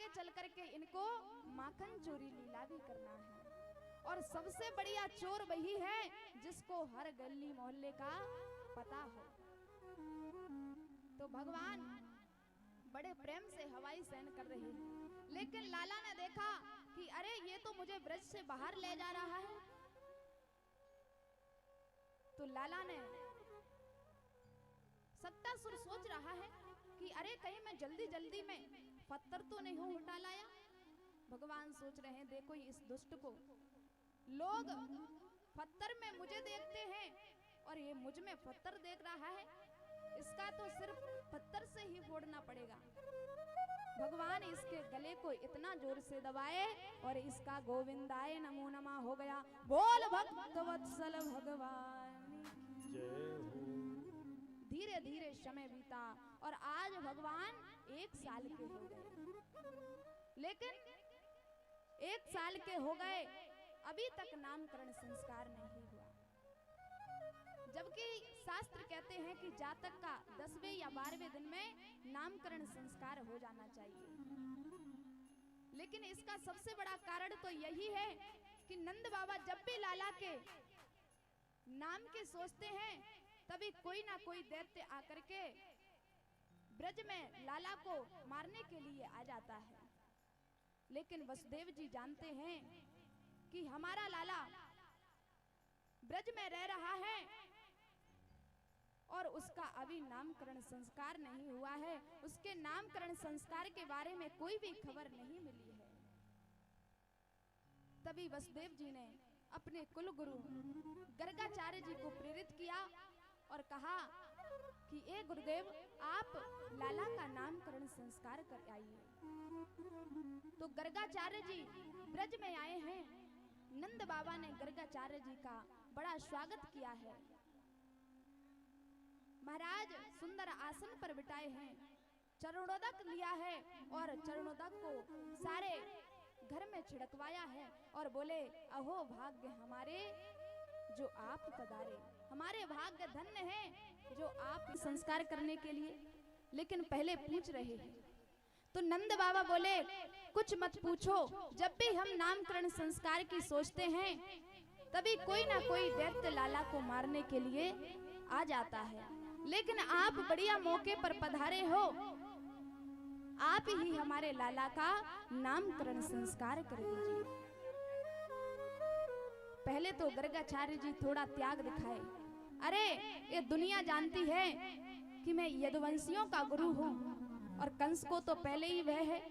आगे चल करके इनको माखन चोरी लीला भी करना है। और सबसे बढ़िया चोर वही है जिसको हर गली मोहल्ले का पता हो। तो भगवान बड़े प्रेम से हवाई सहन कर रहे हैं, लेकिन लाला ने देखा कि अरे ये तो मुझे ब्रज से बाहर ले जा रहा है। तो लाला ने सत्तासुर सोच रहा है कि अरे कहीं मैं जल्दी जल्दी में पत्थर तो नहीं हो उठा लाया। भगवान सोच रहे हैं देखो इस दुष्ट को, लोग पत्थर में मुझे देखते हैं और ये मुझ में पत्थर देख रहा है, इसका तो सिर्फ पत्थर से ही फोड़ना पड़ेगा। भगवान इसके गले को इतना जोर से दबाए और इसका गोविंदाय नमो नमः हो गया। बोल भक्त वत्सल भगवान जय हो। धीरे धीरे समय बीता और आज भगवान 1 साल के हो गए। लेकिन 1 साल के हो गए, अभी तक नामकरण संस्कार नहीं हुआ। जबकि शास्त्र कहते हैं कि जातक का 10वें या 12वें दिन में नामकरण संस्कार हो जाना चाहिए। लेकिन इसका सबसे बड़ा कारण तो यही है कि नंद बाबा जब भी लाला के नाम के सोचते हैं तभी कोई ना कोई दैत्य आकर के ब्रज में लाला को मारने के लिए आ जाता है। लेकिन वसुदेव जी जानते हैं कि हमारा लाला ब्रज में रह रहा है और उसका अभी नामकरण संस्कार नहीं हुआ है। उसके नामकरण संस्कार के बारे में कोई भी खबर नहीं मिली है। तभी वसुदेव जी ने अपने कुल गुरु गर्गाचार्य जी को प्रेरित किया और कहा कि ए गुरुदेव आप लाला का नामकरण संस्कार कर आइए। तो गर्गाचार्य जी ब्रज में आए हैं। नंद बाबा ने गर्गाचार्य जी का बड़ा स्वागत किया है। महाराज सुंदर आसन पर बिठाए हैं, चरणोदक लिया है और चरणोदक को सारे घर में छिड़कवाया है और बोले अहो भाग्य हमारे जो आप पधारे, हमारे भाग्य धन्य है जो आप संस्कार करने के लिए। लेकिन पहले पूछ रहे हैं तो नंद बाबा बोले कुछ मत पूछो, जब भी हम नामकरण संस्कार की सोचते हैं तभी कोई ना कोई दैत्य लाला को मारने के लिए आ जाता है। लेकिन आप बढ़िया मौके पर पधारे हो, आप ही हमारे लाला का नामकरण संस्कार कर दीजिए। पहले तो गर्गाचार्य जी थोड़ा त्याग दिखाए। अरे ये दुनिया जानती है कि मैं यदुवंशियों का गुरु हूँ और कंस को तो पहले ही वह है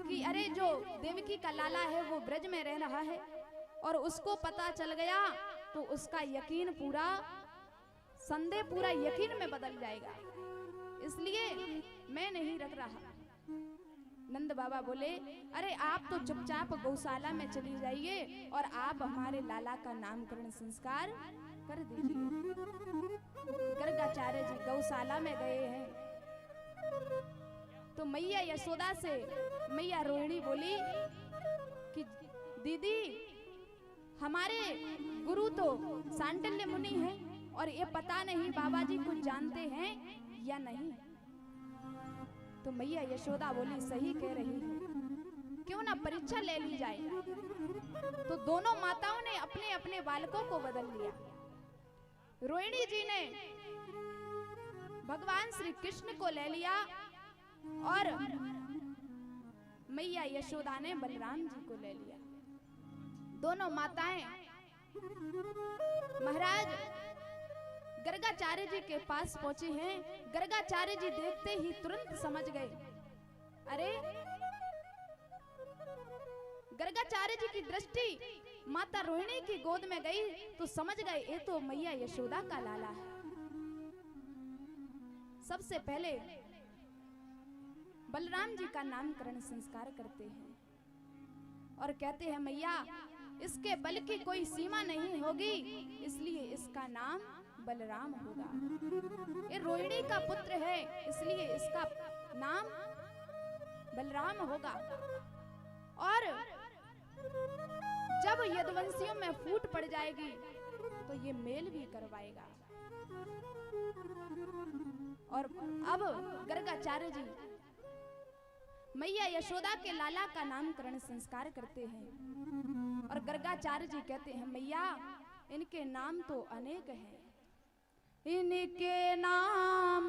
कि अरे जो देवकी का लाला है वो ब्रज में रह रहा है और उसको पता चल गया तो उसका यकीन पूरा संदेह पूरा यकीन में बदल जाएगा, इसलिए मैं नहीं रख रहा। नंद बाबा बोले अरे आप तो चुपचाप गौशाला में चली जाइए और आप हमारे लाला का नामकरण संस्कार कर दीजिए। गर्गाचार्य जी गौशाला में गए हैं तो मैया यशोदा से मैया रोहिणी बोली कि दीदी हमारे गुरु तो सांडल्य मुनि हैं और ये पता नहीं बाबा जी कुछ जानते हैं या नहीं। तो मैया यशोदा बोली सही कह रही है, क्यों ना परीक्षा ले ली जाए। तो दोनों माताओं ने अपने अपने बालकों को बदल लिया। रोहिणी जी ने भगवान श्री कृष्ण को ले लिया और मैया यशोदा ने बलराम जी को ले लिया। दोनों माताएं महाराज गर्गाचार्य जी के पास पहुंची हैं। गर्गाचार्य जी देखते ही तुरंत समझ गए। अरे गर्गाचार्य जी की दृष्टि माता रोहिणी की गोद में गई तो समझ गए ये तो मैया यशोदा का लाला है। सबसे पहले बलराम जी का नामकरण संस्कार करते हैं और कहते हैं मैया इसके बल की कोई सीमा नहीं होगी, इसलिए इसका नाम बलराम होगा। ये रोहिणी का पुत्र है इसलिए इसका नाम बलराम होगा। और जब यदुवंशियों में फूट पड़ जाएगी तो ये मेल भी करवाएगा। और अब गर्गाचार्य जी मैया यशोदा के लाला का नामकरण संस्कार करते हैं और गर्गाचार्य जी कहते हैं मैया इनके नाम तो अनेक हैं, इनके नाम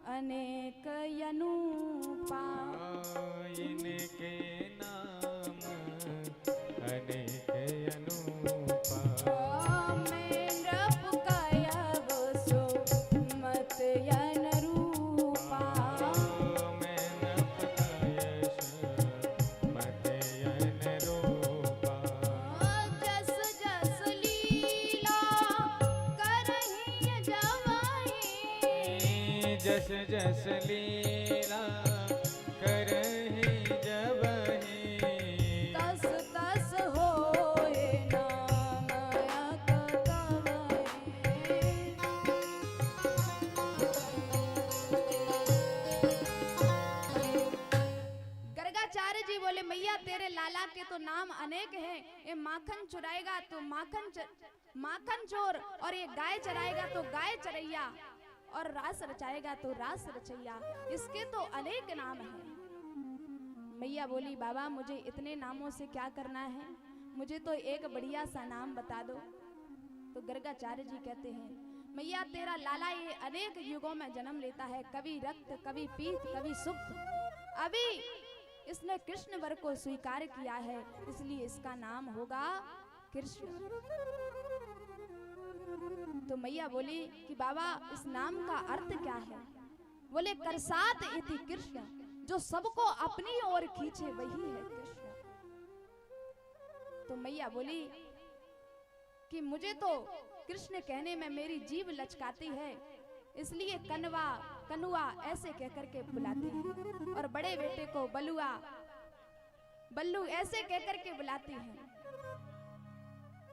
अनेक अनूपा, इनके नाम अनेक अनूपा, मैं नृप कयव सुमत अनुरूपा, मैं नृप कयस मत अनुरूपा, जस जस लीला करहिं जवाई, जस जस लीला करहि जबहि, तस तस होए नानक कवई। गर्गाचार्य जी बोले मैया तेरे लाला के तो नाम अनेक हैं, ये माखन चुराएगा तो माखन चोर, और ये गाय चराएगा तो गाय चरैया, और रास रचाएगा तो रास रचैया, इसके तो अनेक नाम हैं। मैया बोली बाबा मुझे इतने नामों से क्या करना है, मुझे तो एक बढ़िया सा नाम बता दो। तो गर्गाचार्य जी कहते हैं मैया तेरा लाला ये अनेक युगों में जन्म लेता है, कभी रक्त कभी पीत कभी सुक्त, अभी इसने कृष्ण वर को स्वीकार किया है, इसलिए इसका नाम होगा कृष्ण। तो मैया बोली कि बाबा इस नाम का अर्थ क्या है? बोले करसात इति कृष्ण, जो सबको अपनी ओर खींचे वही है कृष्ण। तो मैया बोली कि मुझे तो कृष्ण कहने में मेरी जीभ लचकाती है, इसलिए कनवा कनुआ ऐसे कहकर के बुलाती है, और बड़े बेटे को बलुआ बल्लू ऐसे कहकर के बुलाती है।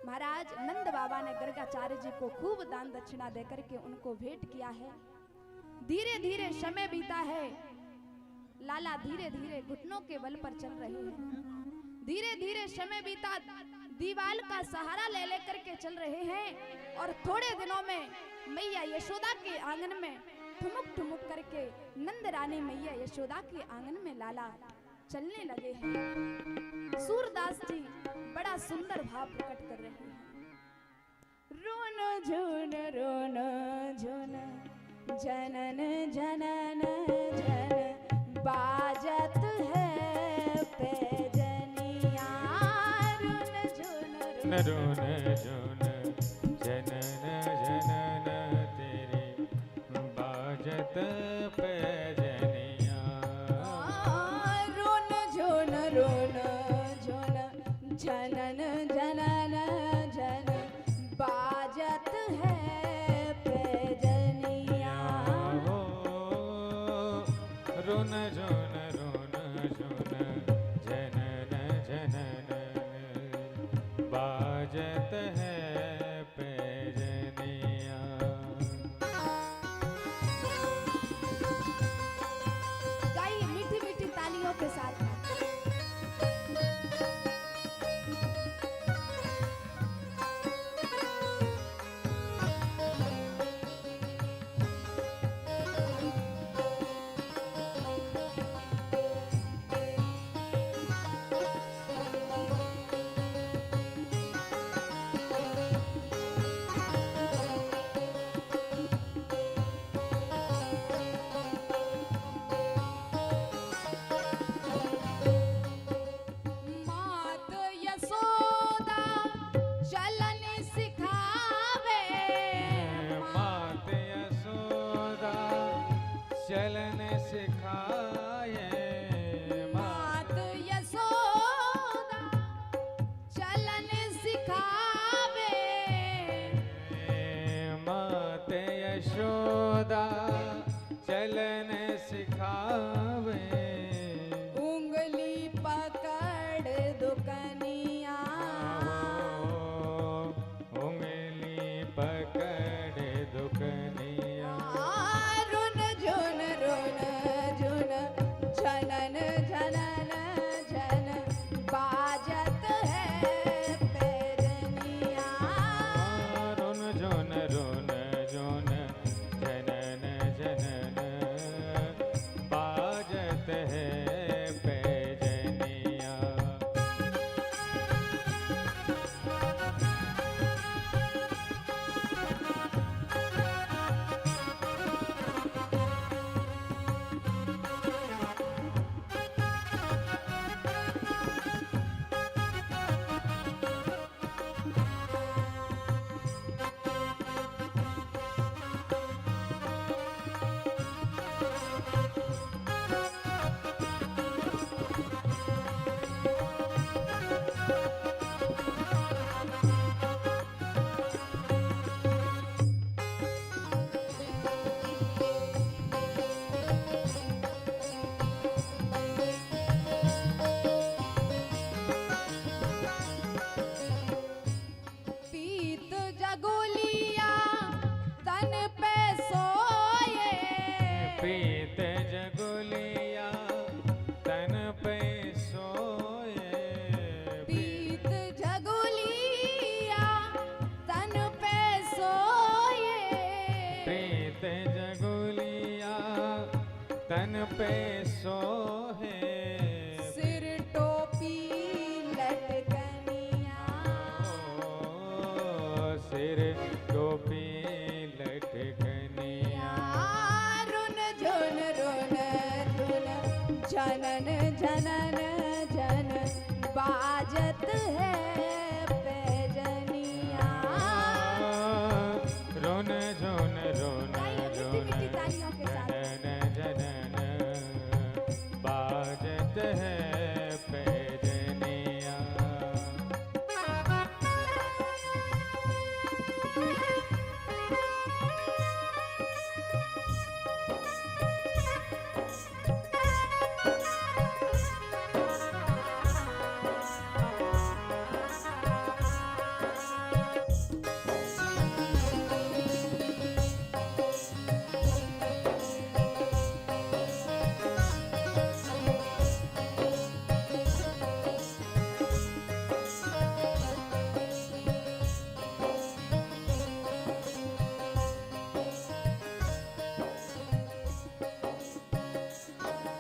महाराज नंद बाबा ने गर्गाचार्य जी को खूब दान दक्षिणा देकर के उनको भेंट किया है। धीरे धीरे समय बीता है, लाला धीरे धीरे घुटनों के बल पर चल रहे हैं। धीरे धीरे समय बीता, दीवाल का सहारा ले लेकर के चल रहे हैं, और थोड़े दिनों में मैया यशोदा के आंगन में ठुमुक ठुमुक करके नंद रानी मैया यशोदा के आंगन में लाला चलने लगे हैं। सूरदास जी बड़ा सुंदर भाव प्रकट कर रहे हैं। रोन झुन जनन जनन जन बाजत है पैजनिया, रोन झुन जनन जनन तेरी बाजत पैजनिया, रोन झुन जनन जनन जन बाजत है पैजनिया, रोन झुन जनन जनन बाजत है पैजनिया। गाइए मीठी मीठी तालियों के साथ। चलन सिखाए, मात यशोदा चलन सिखावे, मात यशोदा चलन सिखावे, उंगली पकड़ दुकनिया, उंगली पकड़ दुकनिया, जनन जनन जन बाजत है पैजनिया, रोन जोन जनन जनन बाजत है तन पे सोहे, सिर टोपी लटकनिया, सिर टोपी लटकनिया, रुन झुन रुन रुन जनन जनन जन बाजत है पैजनिया। रोन झोन रोन तालियों, मीठी मीठी तालियों के साथ। जनन जनन बाजत है पैजनिया।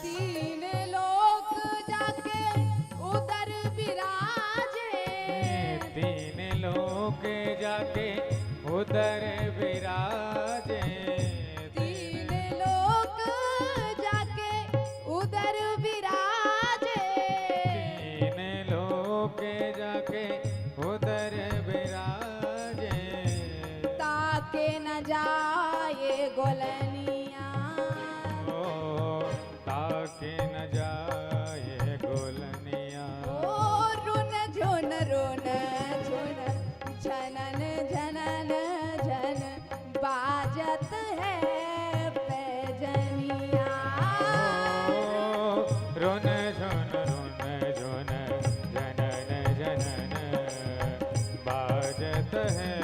तीन लोक जाके उधर विराजे, तीन लोक जाके उधर विराजे, तीन लोक जाके उधर विराजे, तीन लोक जाके उधर विराजे, ताके न जाए गोलनिया, ताके न जाए गोलनिया। ओ रुन झुन रुन झुन झनन झनन झन बाजत है पैजनिया। रोन झोन जनन जनन बाजत है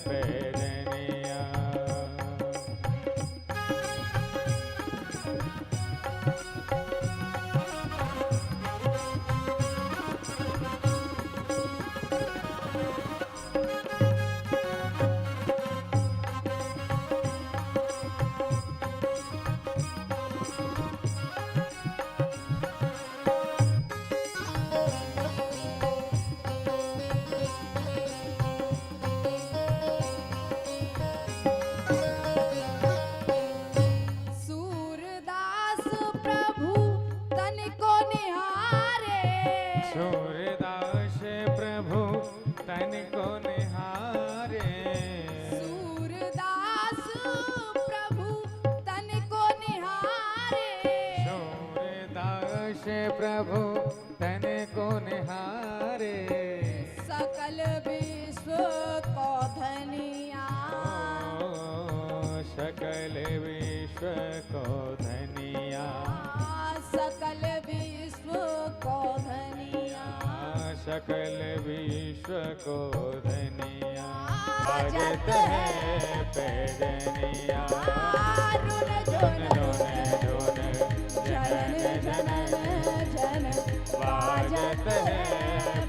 पैजनिया। सूरदास प्रभु तन को निहारे, सूरदास प्रभु तन को निहारे, सूरदास प्रभु तन को निहारे, सूरदास प्रभु तन को निहारे, सकल विश्व को धनिया, सकल विश्व को धनिया, सकल विश्व को धनिया, सकल विश्व को धनिया। बाजत है पैजनिया। रुन झुन रोन झोन झनन झनन झन बाजत है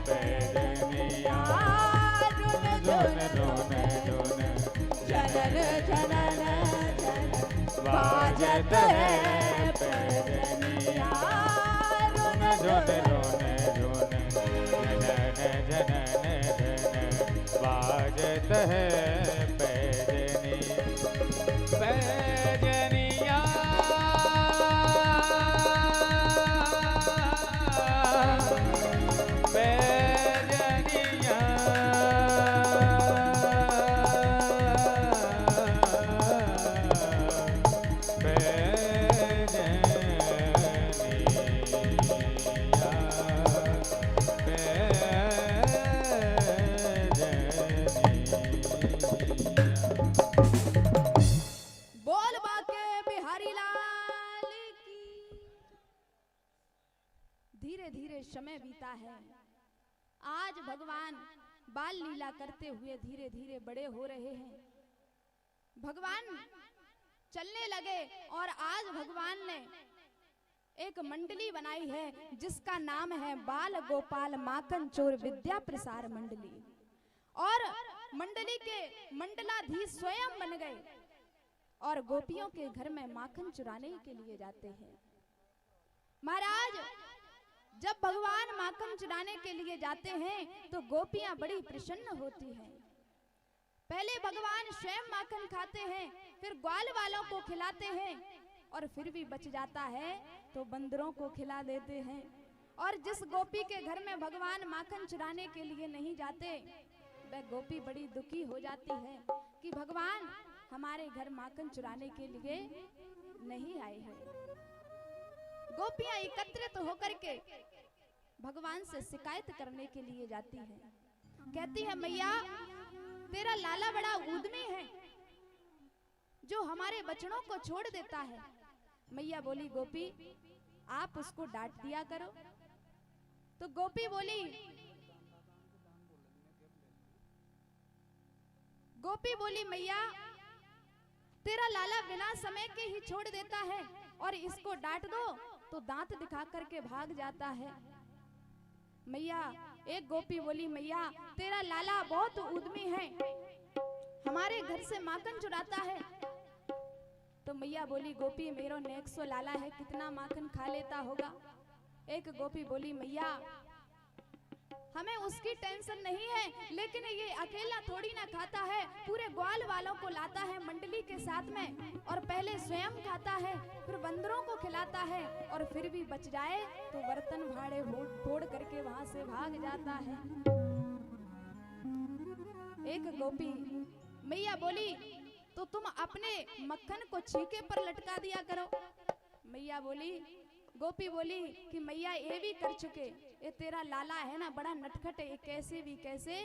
पैजनिया। रुन रोन झुन झोन झनन झनन झन बाजत है पैजनिया। रोन झोन जनन जनन बाजत है पैजनी पैजनिया। पैजनिया बोल बाके बिहारी लाल की। धीरे धीरे समय बीता है। आज भगवान बाल लीला करते हुए धीरे धीरे बड़े हो रहे हैं। भगवान चलने लगे और आज भगवान ने एक मंडली बनाई है जिसका नाम है बाल गोपाल माखन चोर विद्या प्रसार मंडली। और मंडली के मंडलाधीश स्वयं बन गए और गोपियों के घर में माखन चुराने के लिए जाते हैं। महाराज, जब भगवान माखन चुराने के लिए जाते हैं तो गोपियां बड़ी प्रसन्न होती हैं। पहले भगवान स्वयं माखन खाते हैं, फिर ग्वाल वालों को खिलाते हैं, और फिर भी बच जाता है तो बंदरों को खिला देते हैं। और जिस गोपी के घर में भगवान माखन चुराने के लिए नहीं जाते, वह गोपी बड़ी दुखी हो जाती है कि भगवान हमारे घर माखन चुराने के लिए नहीं आए हैं। गोपियां एकत्रित होकर के भगवान से शिकायत करने के लिए जाती हैं। कहती है, मैया तेरा लाला बड़ा उद्यमी है जो हमारे बचनों को छोड़ देता है। मैया बोली, गोपी आप उसको डांट दिया करो। तो गोपी बोली मैया तेरा लाला बिना समय के ही छोड़ देता है, और इसको डांट दो तो दांत दिखा करके भाग जाता है। मैया एक गोपी बोली, मैया तेरा लाला बहुत उद्यमी है, हमारे घर से माखन चुराता है। तो मैया बोली, गोपी मेरो नेक सो लाला है, कितना माखन खा लेता होगा। एक गोपी बोली, मैया हमें उसकी टेंशन नहीं है, लेकिन ये अकेला थोड़ी ना खाता है, पूरे ग्वाल वालों को लाता है मंडली के साथ में, और पहले स्वयं खाता है, फिर बंदरों को खिलाता है, और फिर भी बच जाए तो बर्तन भाड़े फोड़ करके वहां से भाग जाता है। एक गोपी मैया बोली, तो तुम अपने मक्खन को छीके पर लटका दिया करो। मैया बोली, गोपी बोली कि मैया ये भी कर चुके, ये तेरा लाला है ना बड़ा नटखट, ये कैसे भी कैसे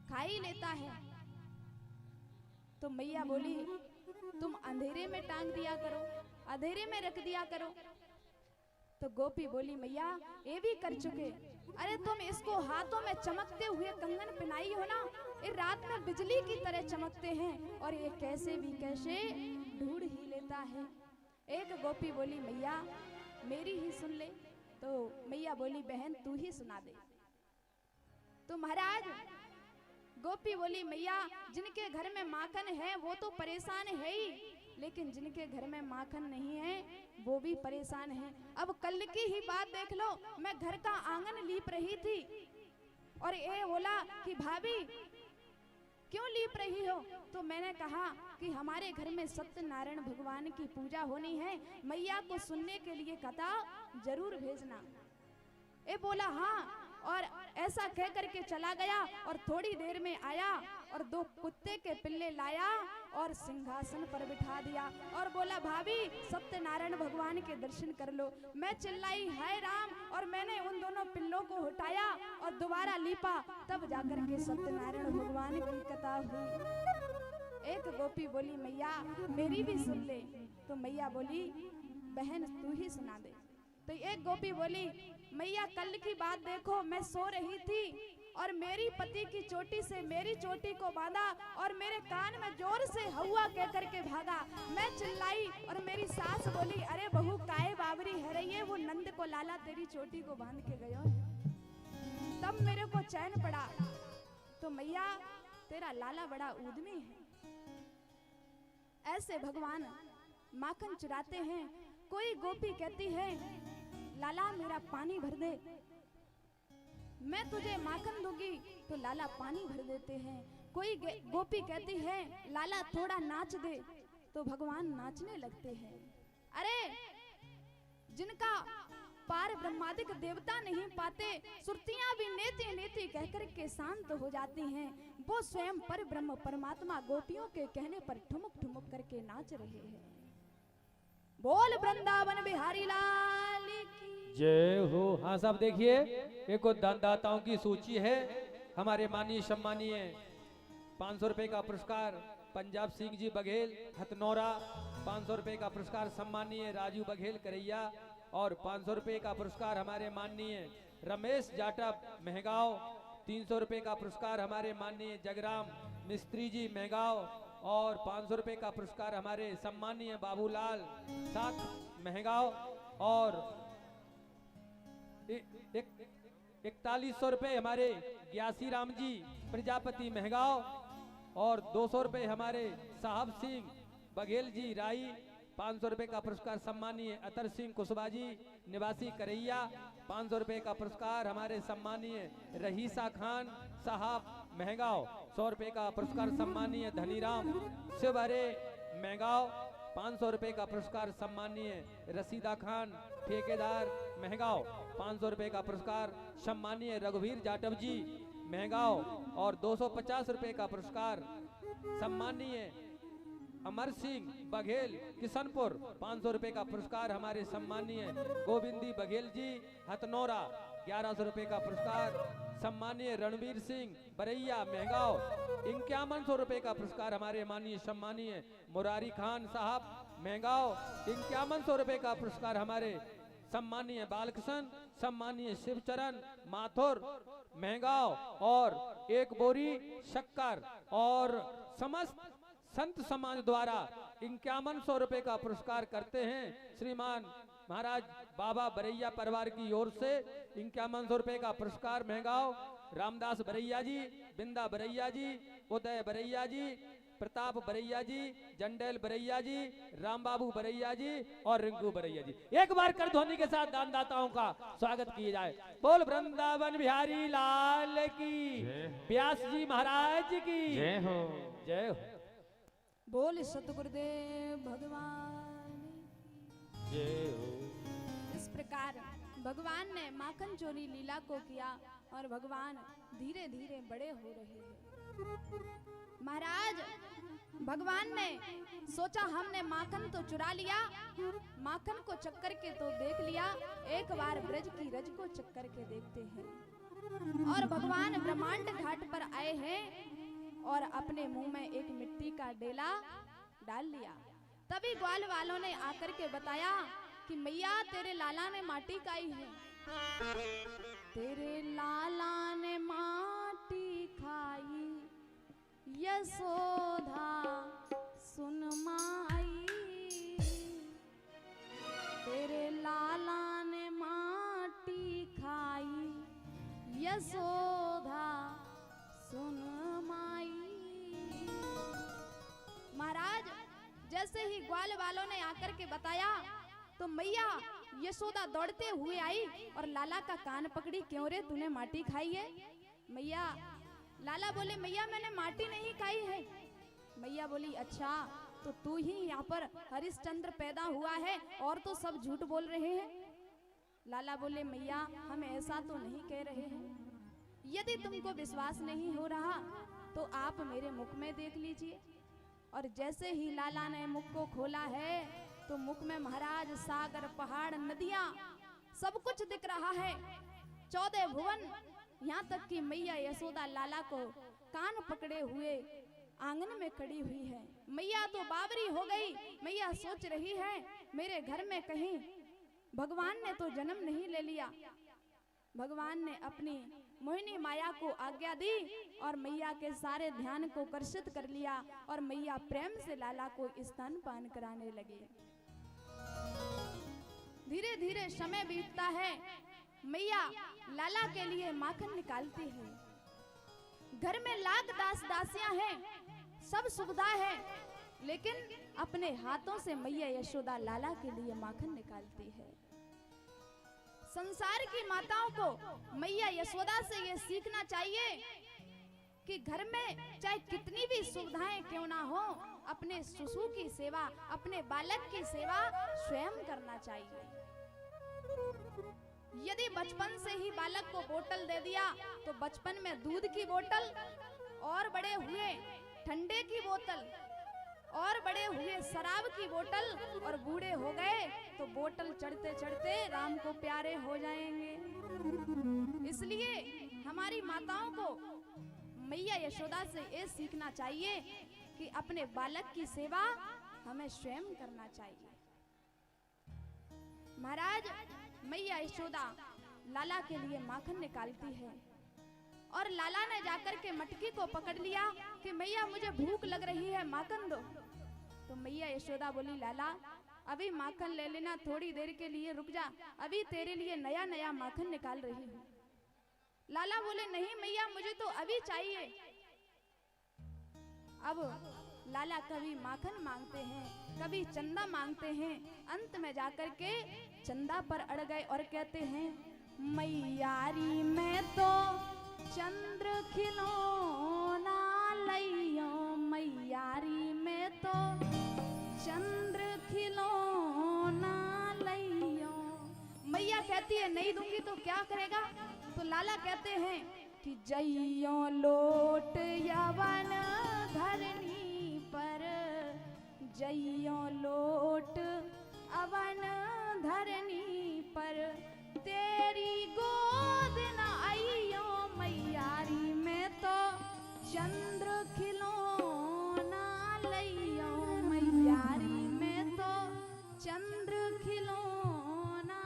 खा ही लेता है। तो मैया बोली, तुम अंधेरे में टांग दिया करो, अंधेरे में रख दिया करो। तो गोपी बोली, मैया ये भी कर चुके, अरे तुम इसको हाथों में चमकते हुए कंगन पहनाई हो ना, ये रात में बिजली की तरह चमकते हैं, और ये कैसे भी कैसे ढूंढ ही लेता है। एक गोपी बोली, मैया मेरी ही सुन ले। तो मैया बोली, बहन तू ही सुना दे। तो महाराज गोपी बोली, मैया जिनके घर में माखन है वो तो परेशान है ही, लेकिन जिनके घर में माखन नहीं है वो भी परेशान है। अब कल की ही बात देख लो, मैं घर का आंगन लीप रही थी, और ये बोला कि भाभी क्यों लीप रही हो। तो मैंने कहा कि हमारे घर में सत्यनारायण भगवान की पूजा होनी है, मैया को सुनने के लिए कथा जरूर भेजना। ये बोला हाँ, और ऐसा कह करके चला गया, और थोड़ी देर में आया और 2 कुत्ते के पिल्ले लाया और सिंहासन पर बिठा दिया, और बोला, भाभी सत्यनारायण भगवान के दर्शन कर लो। मैं चिल्लाई, हाय राम, और मैंने उन दोनों पिल्लों को हटाया और दोबारा लीपा, तब जाकर के सत्यनारायण भगवान की कथा हुई। एक गोपी बोली, मैया मेरी भी सुन ले। तो मैया बोली, बहन तू ही सुना दे। तो एक गोपी बोली, मैया कल की बात देखो, मैं सो रही थी और मेरी पति की चोटी से मेरी चोटी को बांधा और मेरे कान में जोर से हवा कह करके भागा। मैं चिल्लाई और मेरी सास बोली, अरे बहू काहे बाबरी है रही है, वो नंद को लाला तेरी चोटी को बांध के गयो है। तब मेरे को चैन पड़ा। तो मैया तेरा लाला बड़ा उद्यमी है। ऐसे भगवान माखन चुराते हैं। कोई गोपी कहती है, लाला मेरा पानी भर दे, मैं तुझे माखन दूंगी, तो लाला पानी भर देते हैं। कोई गोपी कहती है, लाला थोड़ा नाच दे, तो भगवान नाचने लगते हैं। अरे जिनका पार ब्रह्मादिक देवता नहीं पाते, सुरतियां भी नेति नेति कहकर के शांत हो जाती हैं, वो स्वयं पर ब्रह्म परमात्मा गोपियों के कहने पर ठुमक ठुमक करके नाच रहे हैं। बोल वृंदावन बिहारी लाल की जय हो। हाँ साहब देखिए, एक दानदाताओं की सूची है। हमारे माननीय सम्मानीय 500 रुपए का पुरस्कार पंजाब सिंह जी बघेल हथनौरा, 500 रुपए का पुरस्कार सम्मानीय राजू बघेल करैया, और 500 रुपए का पुरस्कार हमारे माननीय रमेश जाटा महगांव, 300 रुपए का पुरस्कार हमारे माननीय जगराम मिस्त्री जी महगांव, और 500 रुपए का पुरस्कार हमारे सम्मानीय बाबूलाल साख महगांव, और 4100 रुपए हमारे ग्यासी राम जी प्रजापति महगांव, और 200 रुपए हमारे साहब सिंह बघेल जी राई 500 रुपए का पुरस्कार सम्मानीय अतर सिंह कुशवाहा जी निवासी करैया 500 रुपए का पुरस्कार हमारे सम्मानीय रहीसा खान साहब महगांव 100 रुपए का पुरस्कार सम्मानीय धनीराम शिवहरे महगांव 500 रुपए का पुरस्कार सम्मानीय रसीदा खान ठेकेदार महगांव 500 रुपए का पुरस्कार सम्मानीय रघुवीर जाटव जी महगांव और 250 रुपए का पुरस्कार सम्मानीय अमर सिंह बघेल किशनपुर 500 रुपए का पुरस्कार हमारे सम्मानीय गोविंदी बघेल जी हथनौरा 1100 रुपए का पुरस्कार सम्मानीय रणवीर सिंह बरैया महगांव 5100 रुपए का पुरस्कार हमारे माननीय सम्मानीय मुरारी खान साहब महगांव 5100 रुपए का पुरस्कार हमारे सम्मानीय बालकृष्ण सम्मानीय शिवचरण माथुर महगांव और एक बोरी शक्कर और समस्त संत समाज द्वारा 5100 रुपए का पुरस्कार करते हैं श्रीमान महाराज बाबा बरैया परिवार की ओर से 5100 रुपए का पुरस्कार महगांव रामदास बरैया जी बिंदा बरैया जी उदय बरैया जी प्रताप बरैया जी जंडेल बरैया जी राम बाबू बरैया जी और रिंकू बरैया जी। एक बार कर ध्वनि के साथ दानदाताओं का स्वागत किया जाए। बोल वृंदावन बिहारी लाल की व्यास जी महाराज की जय हो। जय हो। बोल सतगुरुदेव भगवान जय हो। इस प्रकार भगवान ने माखन चोरी लीला को किया और भगवान धीरे धीरे बड़े हो रहे हैं। महाराज भगवान ने सोचा हमने माखन तो चुरा लिया, माखन को चक्कर के तो देख लिया, एक बार ब्रज की रज को चक्कर के देखते हैं। और भगवान ब्रह्मांड घाट पर आए हैं और अपने मुंह में एक मिट्टी का डेला डाल लिया। तभी ग्वाल वालों ने आकर के बताया कि मैया तेरे लाला ने माटी खाई है, तेरे लाला ने माटी खाई, यशोदा सुन माई, तेरे लाला ने माटी खाई, यशोदा सुन माई। महाराज जैसे ही ग्वाल वालों ने आकर के बताया तो मैया यशोदा दौड़ते हुए आई और लाला का कान पकड़ी, क्यों रे तूने माटी खाई है? मैया लाला बोले मैया मैंने माटी नहीं खाई है। मैया बोली अच्छा तो तू ही यहाँ पर हरिश्चंद्र पैदा हुआ है और तो सब झूठ बोल रहे हैं। लाला बोले मैया हम ऐसा तो नहीं कह रहे हैं, यदि तुमको विश्वास नहीं हो रहा तो आप मेरे मुख में देख लीजिए। और जैसे ही लाला ने मुख को खोला है तो मुख में महाराज सागर पहाड़ नदियां सब कुछ दिख रहा है, 14 भुवन, यहाँ तक कि मैया यशोदा लाला को कान पकड़े हुए आंगन में खड़ी हुई है। मैया तो बावरी हो गई। मैया सोच रही है मेरे घर में कहीं भगवान ने तो जन्म नहीं ले लिया। भगवान ने अपनी मोहिनी माया को आज्ञा दी और मैया के सारे ध्यान को कर्षित कर लिया और मैया प्रेम से लाला को स्तनपान कराने लगी। धीरे धीरे समय बीतता है, मैया लाला के लिए माखन निकालती है। घर में लाख दास दासियां हैं, सब सुविधा है, लेकिन अपने हाथों से मैया यशोदा लाला के लिए माखन निकालती है। संसार की माताओं को मैया यशोदा से ये सीखना चाहिए कि घर में चाहे कितनी भी सुविधाएं क्यों ना हो, अपने शिशु की सेवा, अपने बालक की सेवा स्वयं करना चाहिए। यदि बचपन से ही बालक को बोतल दे दिया तो बचपन में दूध की बोतल, और बड़े हुए ठंडे की बोतल, और बड़े हुए शराब की बोतल, और बूढ़े हो गए तो बोतल चढ़ते चढ़ते राम को प्यारे हो जाएंगे। इसलिए हमारी माताओं को मैया यशोदा से ये सीखना चाहिए कि अपने बालक की सेवा हमें स्वयं करना चाहिए। महाराज मैया यशोदा लाला के लिए माखन निकालती है और लाला ने जाकर के मटकी को पकड़ लिया कि मैया मुझे भूख लग रही है, माखन दो। तो मैया यशोदा बोली लाला अभी माखन ले लेना, थोड़ी देर के लिए रुक जा, अभी तेरे लिए नया नया माखन निकाल रही हूँ। लाला बोले नहीं मैया मुझे तो अभी चाहिए। अब लाला कभी माखन मांगते हैं, कभी चंदा मांगते हैं, अंत में जाकर के चंदा पर अड़ गए और कहते हैं मैयारी में तो चंद्र खिलौना लइयो, मैयारी में तो चंद्र खिलौना लइयो। मैया कहती है नहीं दूंगी तो क्या करेगा? तो लाला कहते हैं कि जइयो लोट यवन धरनी पर, जइयो लोट अवन धरनी पर, तेरी गोद न आइयो, मैयारी में तो चंद्र खिलौना लइयो, मैयारी में तो चंद्र खिलौना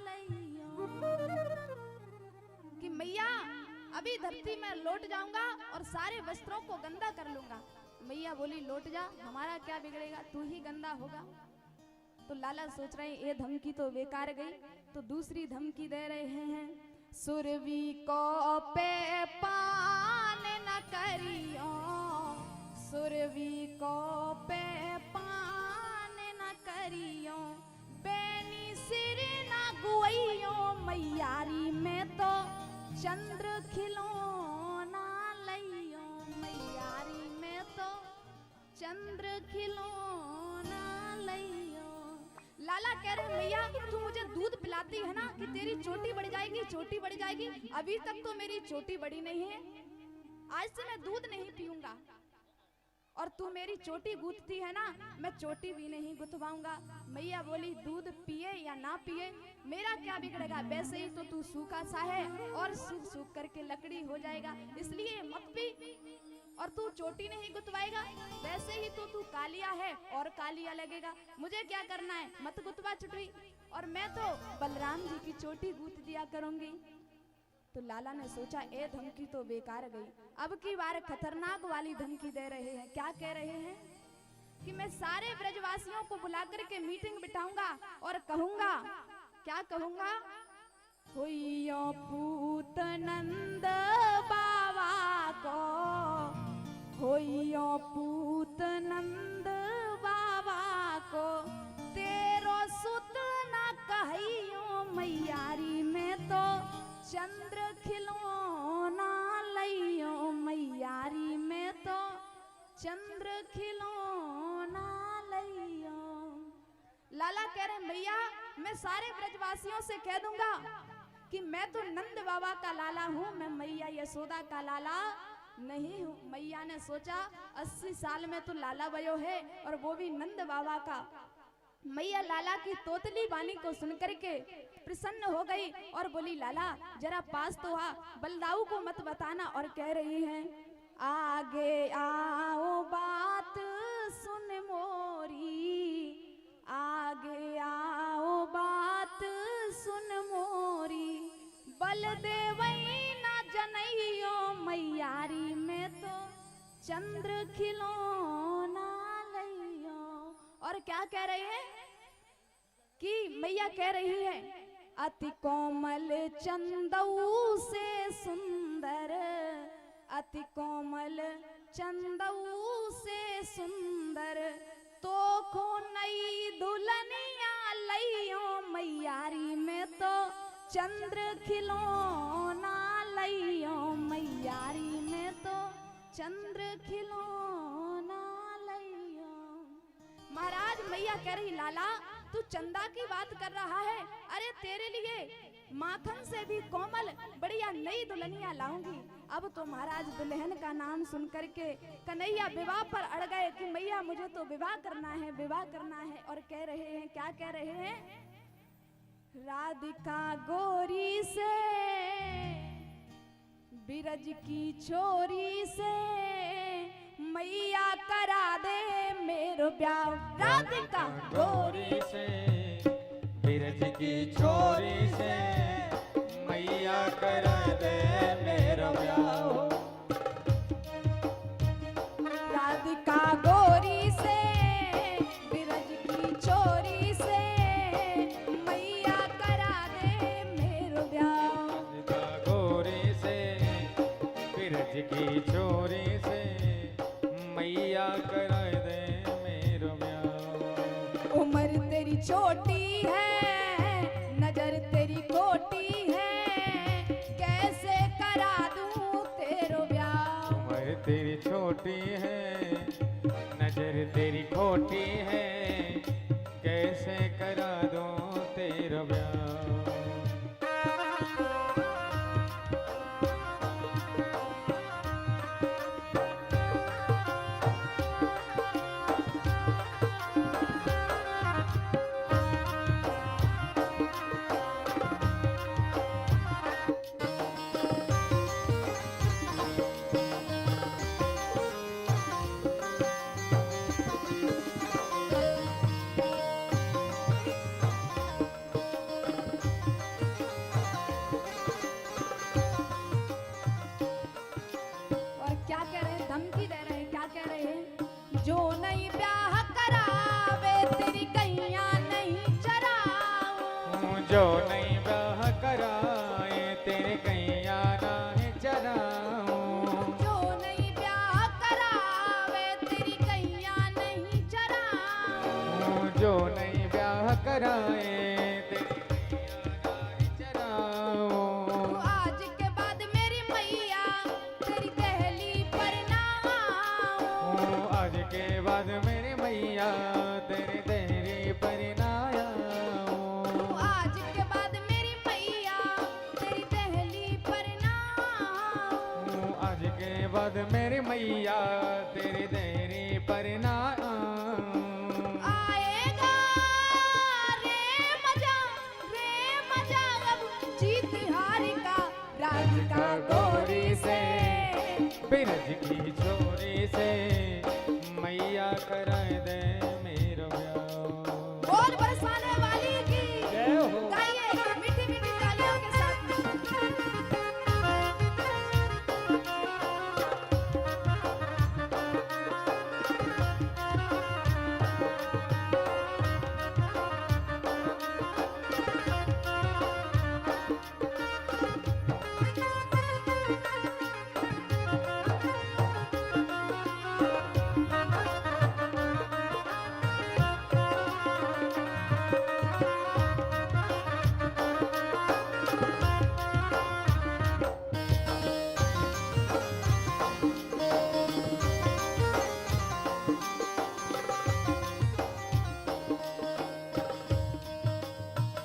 लइयो। कि मैया अभी धरती में लौट जाऊंगा और सारे वस्त्रों को गंदा कर लूंगा। मैया बोली लौट जा, हमारा क्या बिगड़ेगा, तू ही गंदा होगा। तो लाला सोच रहे ये धमकी तो बेकार गई, तो दूसरी धमकी दे रहे हैं सुरवी को पे पान न करियो, सुरवी को पे पान न करियो, बेनी सिर न गुइयो, मैयारी में तो चंद्र खिलौना लइयो, मैयारी में तो चंद्र खिलौना लइयो। लाला कह रहे मैया तू मुझे दूध पिलाती है ना कि तेरी चोटी बढ़ जाएगी, चोटी बढ़ जाएगी, अभी तक तो मेरी चोटी बढ़ी नहीं है, आज से मैं दूध नहीं पीऊंगा। और तू मेरी चोटी गूंथती है ना, मैं चोटी भी नहीं गुथवाऊंगा। मैया बोली दूध पिए या ना पिए मेरा क्या बिगड़ेगा, वैसे ही तो तू सूखा सा है और सूख सूख करके लकड़ी हो जाएगा, इसलिए मत पी। और तू चोटी नहीं गुथवाएगा, वैसे ही तो तू कालिया है और कालिया लगेगा, मुझे क्या करना है, मत गुथवा चुटवी, और मैं तो बलराम जी की चोटी गूंथ दिया करूंगी। तो लाला ने सोचा ए धमकी तो बेकार गई, अब की बार खतरनाक वाली धमकी दे रहे हैं। क्या कह रहे हैं कि मैं सारे ब्रजवासियों को बुला करके मीटिंग बिठाऊंगा और कहूंगा, क्या कहूंगा, होइयो पूत नंद बाबा को, होइयो पूत नंद बाबा को, तेरो सुत न कहियो, मैयारी में तो चंद्र खिलौना लइयो, मैयारी में तो चंद्र खिलौना लइयो। लाला कह रहे मैया मैं सारे ब्रजवासियों से कह दूंगा कि मैं तो नंद बाबा का लाला हूँ, मैं मैया यशोदा का लाला नहीं हूँ। मैया ने सोचा 80 साल में तो लाला वयो है और वो भी नंद बाबा का। मैया लाला की तोतली वाणी को सुनकर के प्रसन्न हो गई और बोली लाला जरा पास तो आ, बलदाऊ को मत बताना। और कह रही हैं आगे आओ बात सुन मोरी, आगे आओ बात सुन मोरी, बलदेवई ना जनइयो, मैयारी में तो चंद्र खिलौना लइयो। और क्या कह रहे हैं कि मैया कह रही है अति कोमल चंदऊ से सुंदर, अति कोमल चंदऊ से सुंदर, तो खो नई दुल्हनिया लइयो, मैयारी में तो चंद्र खिलौना लइयो, मैयारी में तो चंद्र खिलौना लइयो। महाराज मैया कह रही लाला तू चंदा की बात कर रहा है, अरे तेरे लिए माखन से भी कोमल बढ़िया नई दुल्हनिया लाऊंगी। अब तो महाराज दुल्हन का नाम सुन करके कन्हैया विवाह पर अड़ गए कि मैया मुझे तो विवाह करना है, विवाह करना है। और कह रहे हैं, क्या कह रहे हैं, राधिका गोरी से बिरज की छोरी से मैया करा दे मेरो ब्याह। राधिका गोरी से बिरज की छोरी से मैया करा दे मेरो ब्याह। राधिका गोरी से बिरज की छोरी से मैया करा दे मेरो ब्याह। राधिका गोरी से बिरज की छोरी से मैया करा छोटी है, नजर तेरी खोटी है, कैसे करा दूं तेरो ब्याह। उम्र तेरी छोटी है, नजर तेरी खोटी है, कैसे करा दूं तेरा ब्याह। और क्या कह रहे हैं, धमकी दे रहे हैं, क्या कह रहे हैं, जो नहीं ब्याह करावे तेरी कैया नहीं चराऊं। जो नहीं ब्याह कराए तेरे कैया नाहीं चराऊं। जो नहीं ब्याह करावे तेरी कैया नहीं चराऊं। जो नहीं ब्याह कराए तेरे कैया नाहीं चराऊं। आज के बाद मेरी मैया तेरी दहली पर ना आऊं। आज के बाद मेरे मैया तेरे देहरी पर ना आऊं। आज के बाद मेरी मैया तेरी दहली पर ना आऊं। आज के बाद मेरी मैया तेरी देहरी पर ना आऊं। आएगा रे मजा अब जीत हार का, राधिका गोरी से। बिरज की छोरी से मैया कराए दे मेरा ब्याह। बोल बरसाने वाली की जय हो। गाइए मीठी मीठी तालियों के साथ।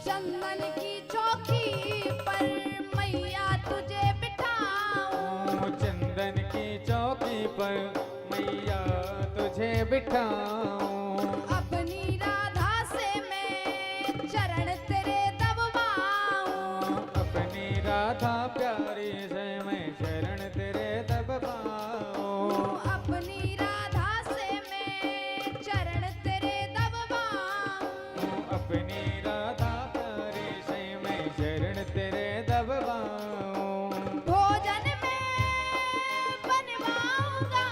चंदन की चौकी पर मैया तुझे बिठाऊं। चंदन की चौकी पर मैया तुझे बिठाऊं। अपनी राधा से मैं चरण तेरे दबवाऊं। अपनी राधा प्यारी से मैं चरण तेरे दबवाऊं। अपनी राधा से मैं चरण तेरे दबवाऊं। अपनी राधा प्यारी से मैं चरण तेरे दबवाऊं। भोजन में बनवाऊंगा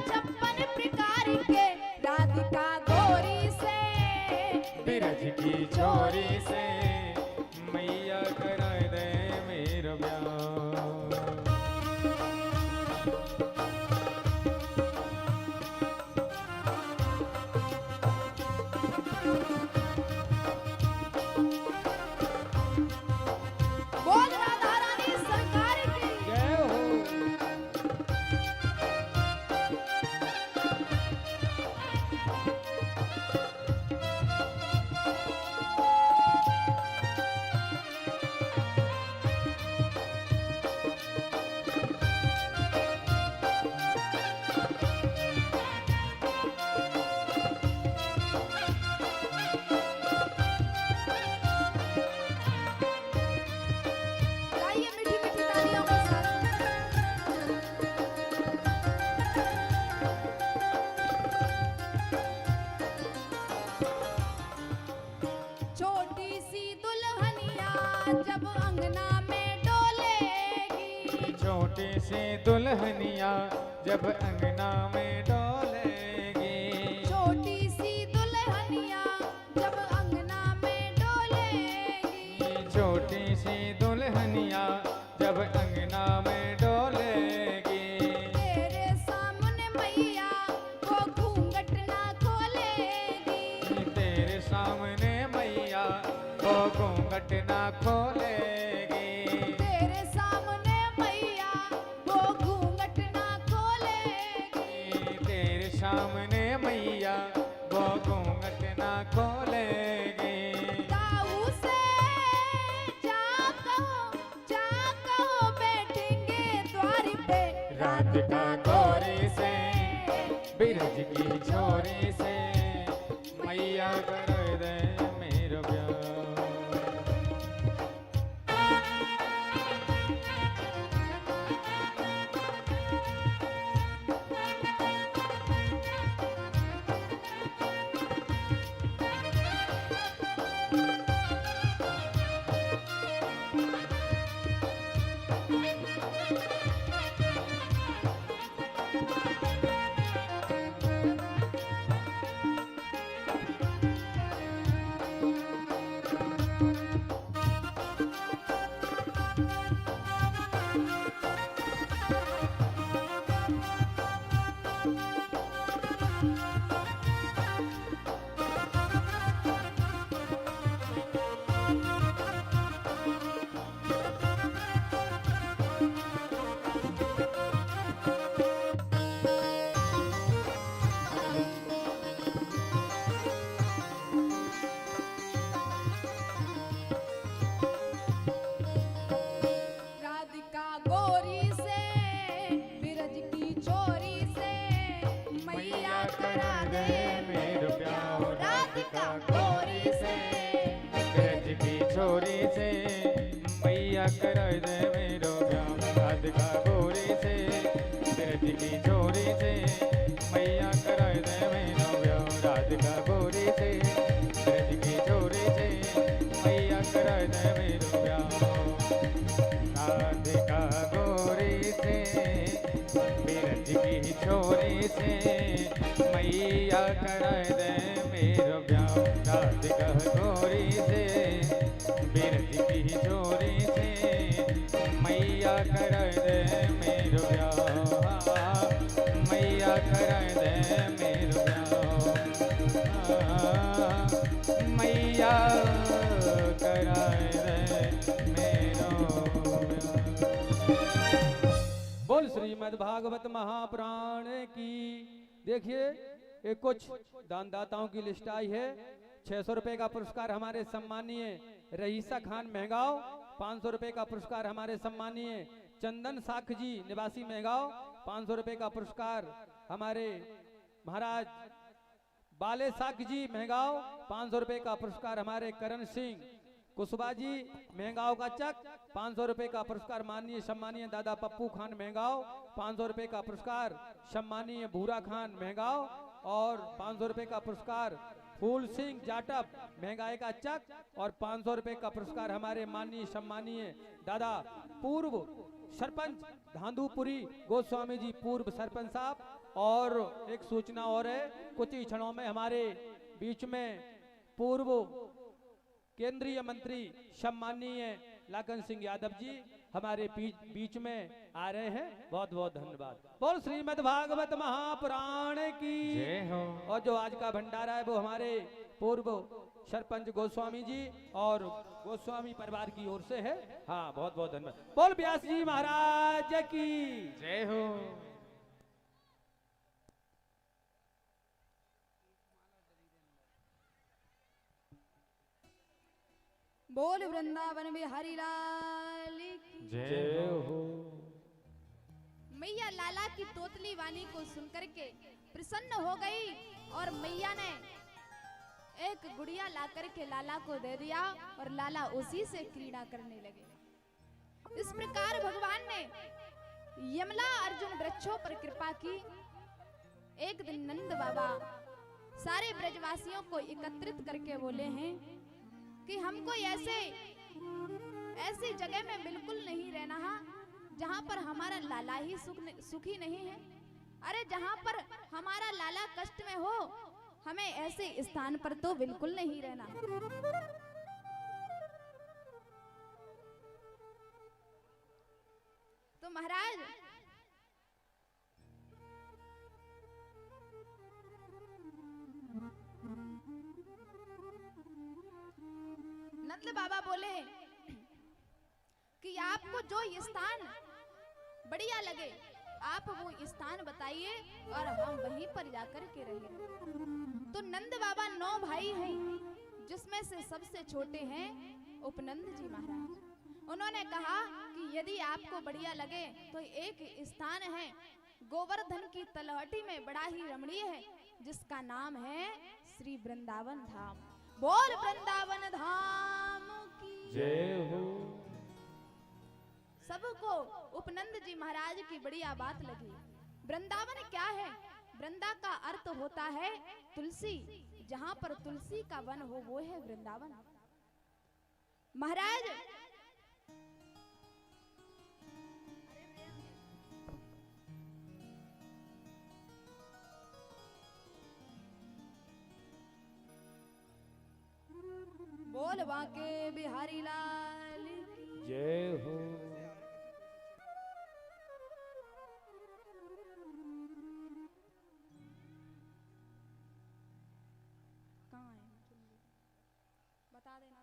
56 प्रकार के, राधिका गोरी से। बिरज की छोरी से मैया कराए दे मेरा ब्याह। बोल राधा रानी सरकार की। जय हो। गाइए मीठी मीठी तालियों के साथ। छोटी सी दुल्हनिया जब अंगना में डोलेगी। छोटी सी दुल्हनिया जब अंगना में डोलेगी। छोटी सी दुल्हनिया जब अंगना में डोलेगी। छोटी सी दुल्हनिया जब अंगना में डोलेगी। तेरे सामने मैया वो घूंघट ना खोलेगी। तेरे घूंघट ना खोलेगी। तेरे सामने मैया वो घूंघट ना खोलेगी। तेरे सामने मैया वो घूंघट ना खोलेगी। ताऊ से जा कहो बैठेंगे द्वार पे राधिका गौरी से बिरज की छोरी से मैया कर दे मेरो प्यार। राधिका गोरी से बिरज की चोरी से मैया करा दे मेरो प्यार। राधिका गोरी से बिरज की छोरी से मैया कर दे मेरो प्यार। राधिका गौरी से बिरज की छोरी से मैया कर दे मेरो प्यार। राधिका गौरी से बिरज की छोरी से मैया कर दे मेरो प्यार। राधिका गौरी से बिरज की छोरी से मैया कर दे मेरो प्यार। राधिका गौरी से बिरज की छोरी से मैया कर दे मेरो प्यार। मैया कर दे मेरो प्यार। मैया कर दे मेरो प्यार। बोल श्रीमद् भागवत महापुराण की। देखिए एक कुछ दानदाताओं की लिस्ट आई है। 600 रुपए का पुरस्कार हमारे सम्मानीय रईसा खान महगांव। 500 रुपए का पुरस्कार हमारे सम्मानीय चंदन साख जी निवासी महगांव। 500 रुपए का पुरस्कार हमारे महाराज बाले साख जी महगांव। 500 रुपए का पुरस्कार हमारे करण सिंह कुशवाहा जी महगांव का चक। 500 रुपए का पुरस्कार माननीय सम्मानीय दादा पप्पू खान महगांव। 500 रुपए का पुरस्कार सम्मानीय भूरा खान महगांव। और 500 रुपए का पुरस्कार फूल सिंह जाटप महंगाई का चक। और 500 रुपए का पुरस्कार हमारे माननीय सम्मानीय दादा पूर्व सरपंच धांधुपुरी गोस्वामी जी पूर्व सरपंच साहब। और एक सूचना और है, कुछ ही क्षणों में हमारे बीच में पूर्व केंद्रीय मंत्री सम्मानीय लाखन सिंह यादव जी हमारे बीच में आ रहे हैं। बहुत बहुत धन्यवाद। बोल श्रीमद् भागवत महापुराण की। जय हो। और जो आज का भंडारा है वो हमारे पूर्व सरपंच गोस्वामी जी और गोस्वामी परिवार की ओर से है। हाँ बहुत बहुत धन्यवाद। बोल व्यास जी महाराज की जय हो। बोल वृंदावन बिहारी लाल की। जय हो। मैया लाला की तोतली वाणी को सुनकर के प्रसन्न हो गई और मैया ने एक गुड़िया ला करके लाला को दे दिया और लाला उसी से क्रीड़ा करने लगे। इस प्रकार भगवान ने यमला अर्जुन वृक्षों पर कृपा की। एक दिन नंद बाबा सारे ब्रजवासियों को एकत्रित करके बोले हैं कि हमको ऐसी जगह में बिल्कुल नहीं रहना है जहां पर हमारा लाला ही सुखी नहीं है। अरे जहां पर हमारा लाला कष्ट में हो, हमें ऐसे स्थान पर तो बिल्कुल नहीं रहना। तो महाराज नंद बाबा बोले कि आपको जो स्थान बढ़िया लगे आप वो स्थान बताइए और हम वहीं पर जाकर के रहेंगे। तो नंद बाबा 9 भाई हैं, जिसमें से सबसे छोटे हैं उपनंद जी महाराज। उन्होंने कहा कि यदि आपको बढ़िया लगे तो एक स्थान है गोवर्धन की तलहटी में, बड़ा ही रमणीय है, जिसका नाम है श्री वृंदावन धाम। बोल वृंदावन धाम की जय हो। सबको उपनंद जी महाराज की बढ़िया बात लगी। वृंदावन क्या है? वृंदा का अर्थ होता है तुलसी, जहां पर तुलसी का वन हो वो है वृंदावन। महाराज बोल बाके बिहारी लाल की जय हो। बता देना।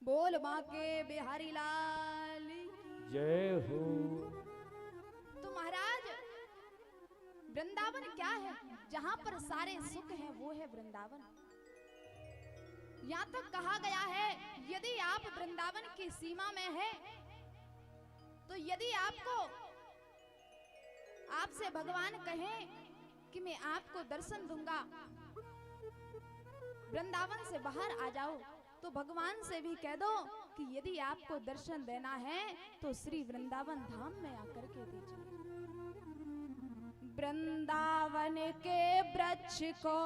बोल बाके बिहारी लाल की जय हो। तो महाराज वृंदावन क्या है? जहां पर सारे सुख हैं वो है वृंदावन। यहाँ तक कहा गया है यदि आप वृंदावन की सीमा में हैं, तो यदि आपको आपसे भगवान कहें कि मैं आपको दर्शन दूंगा, वृंदावन से बाहर आ जाओ, तो भगवान से भी कह दो कि यदि आपको दर्शन देना है तो श्री वृंदावन धाम में आकर के दीजिए। वृंदावन के वृक्ष को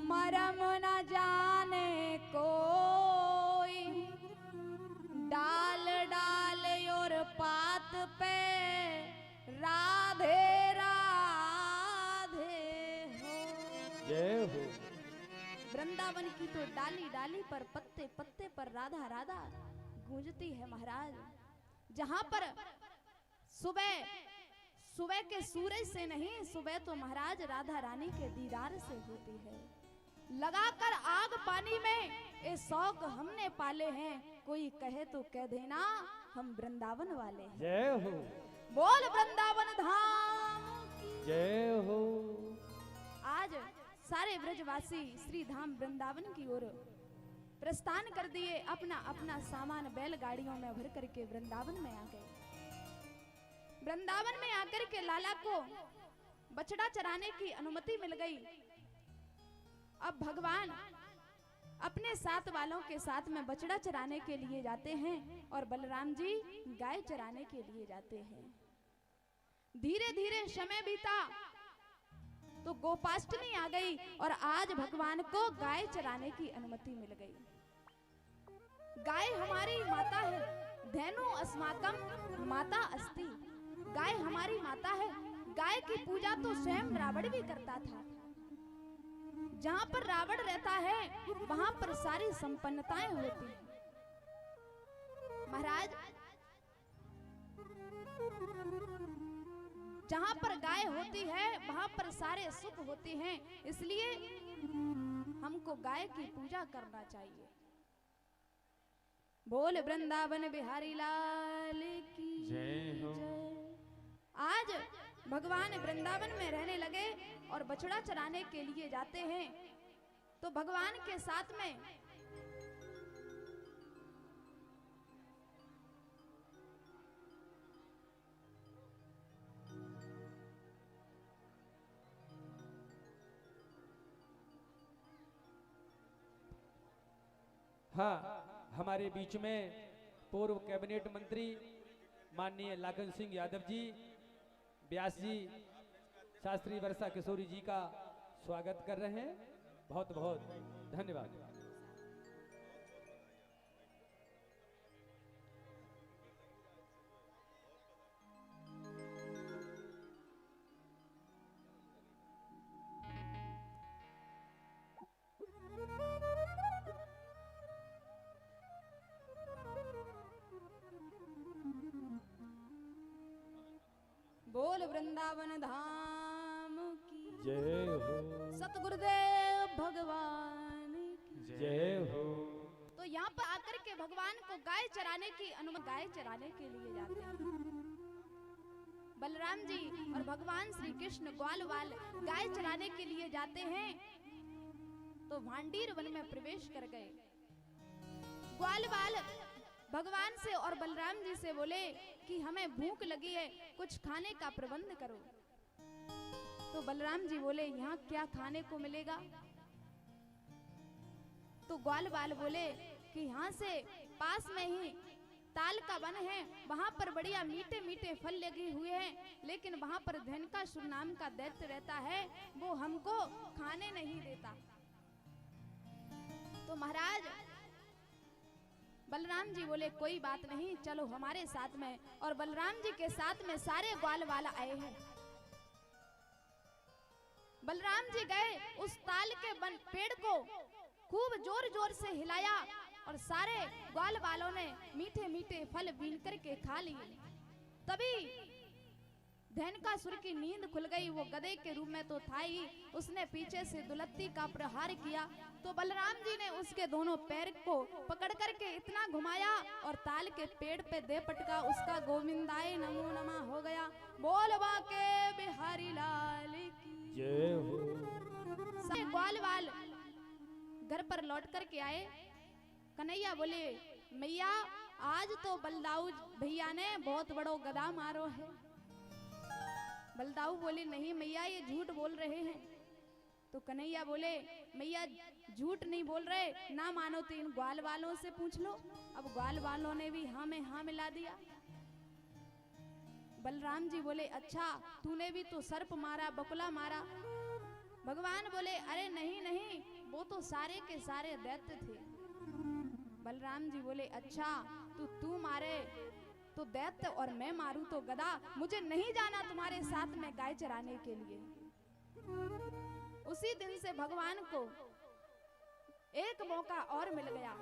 मरम न जाने कोई, डाल डाल और पात पे राधे राधे हो। जय हो। वृंदावन की तो डाली डाली पर, पत्ते पत्ते पर राधा राधा गूंजती है महाराज। जहां पर सुबह के सूरज से नहीं, सुबह तो महाराज राधा रानी के दीदार से होती है। लगाकर आग पानी में ये शौक हमने पाले हैं, कोई कहे तो कह देना हम वृंदावन वाले हैं। जय हो। बोल वृंदावन धाम की जय हो। आज सारे ब्रजवासी श्री धाम वृंदावन की ओर प्रस्थान कर दिए। अपना अपना सामान बैलगाड़ियों में भर करके वृंदावन में आ गए। वृंदावन में आकर के लाला को बछड़ा चराने की अनुमति मिल गई। अब भगवान अपने साथ वालों के साथ में बछड़ा चराने के लिए जाते हैं और बलराम जी गाय चराने के लिए जाते हैं। धीरे धीरे समय बीता तो गोपाष्टमी आ गई और आज भगवान को गाय चराने की अनुमति मिल गई। गाय हमारी माता है, धेनु अस्माकम माता अस्ति। गाय हमारी माता है। गाय की पूजा तो स्वयं रावण भी करता था। जहां पर रावण रहता है वहां पर सारी संपन्नताएं होती हैं। महाराज जहां पर गाय होती है वहां पर सारे सुख होते हैं, इसलिए हमको गाय की पूजा करना चाहिए। बोल वृंदावन बिहारी लाल की जय हो। आज भगवान वृंदावन में रहने लगे और बछड़ा चराने के लिए जाते हैं, तो भगवान के साथ में हाँ, हमारे बीच में पूर्व कैबिनेट मंत्री माननीय लाखन सिंह यादव जी, व्यास जी, शास्त्री वर्षा किशोरी जी का स्वागत कर रहे हैं। बहुत बहुत धन्यवाद। बोल वृंदावन धाम की जय हो। सतगुरुदेव भगवान की जय हो। तो यहाँ पर आकर के भगवान को गाय चराने की अनुमति, गाय चराने के लिए जाते हैं बलराम जी और भगवान श्री कृष्ण ग्वालवाल गाय चराने के लिए जाते हैं। तो भांडीर वन में प्रवेश कर गए। ग्वालवाल भगवान से और बलराम जी से बोले कि हमें भूख लगी है, कुछ खाने का प्रबंध करो। तो बलराम जी बोले यहाँ क्या खाने को मिलेगा? तो ग्वालवाल बोले कि यहाँ से पास में ही ताल का वन है, वहां पर बढ़िया मीठे मीठे फल लगे हुए हैं, लेकिन वहां पर धनकासुर नाम का दैत्य रहता है, वो हमको खाने नहीं देता। तो महाराज बलराम जी बोले कोई बात नहीं, चलो हमारे साथ में। और बलराम जी के साथ में सारे ग्वालवाल आए हैं। बलराम जी गए, उस ताल के पेड़ को खूब जोर जोर से हिलाया और सारे ग्वालवालों ने मीठे मीठे फल बीन करके खा लिए। तभी धनकासुर की नींद खुल गई। वो गधे के रूप में तो था ही, उसने पीछे से दुलत्ती का प्रहार किया। तो बलराम जी ने उसके दोनों पैर को पकड़ करके इतना घुमाया और ताल के पेड़ पे दे पटका, उसका गोविंदाय नमो नमः हो गया। बोल बाके बिहारी लाल की जय हो। सारे ग्वालवाल घर पर लौट करके आए। कन्हैया बोले मैया आज तो बलदाऊ भैया ने बहुत बड़ो गधा मारो है। बलदाऊ बोले नहीं मैया ये झूठ बोल रहे हैं। तो कन्हैया बोले मैया झूठ नहीं बोल रहे, ना मानो तो इन ग्वाल वालों से पूछ लो। अब ग्वाल वालों ने भी हाँ में हाँ मिला दिया। बलराम जी बोले अच्छा तूने भी तो सर्प मारा, बकुला मारा। भगवान बोले अरे नहीं नहीं, वो तो सारे के सारे दैत्य थे। बलराम जी बोले अच्छा तो तू मारे तो दैत्य और मैं मारूं तो गधा, मुझे नहीं जाना तुम्हारे साथ में गाय चराने के लिए। उसी दिन से भगवान को एक मौका और मिल गया।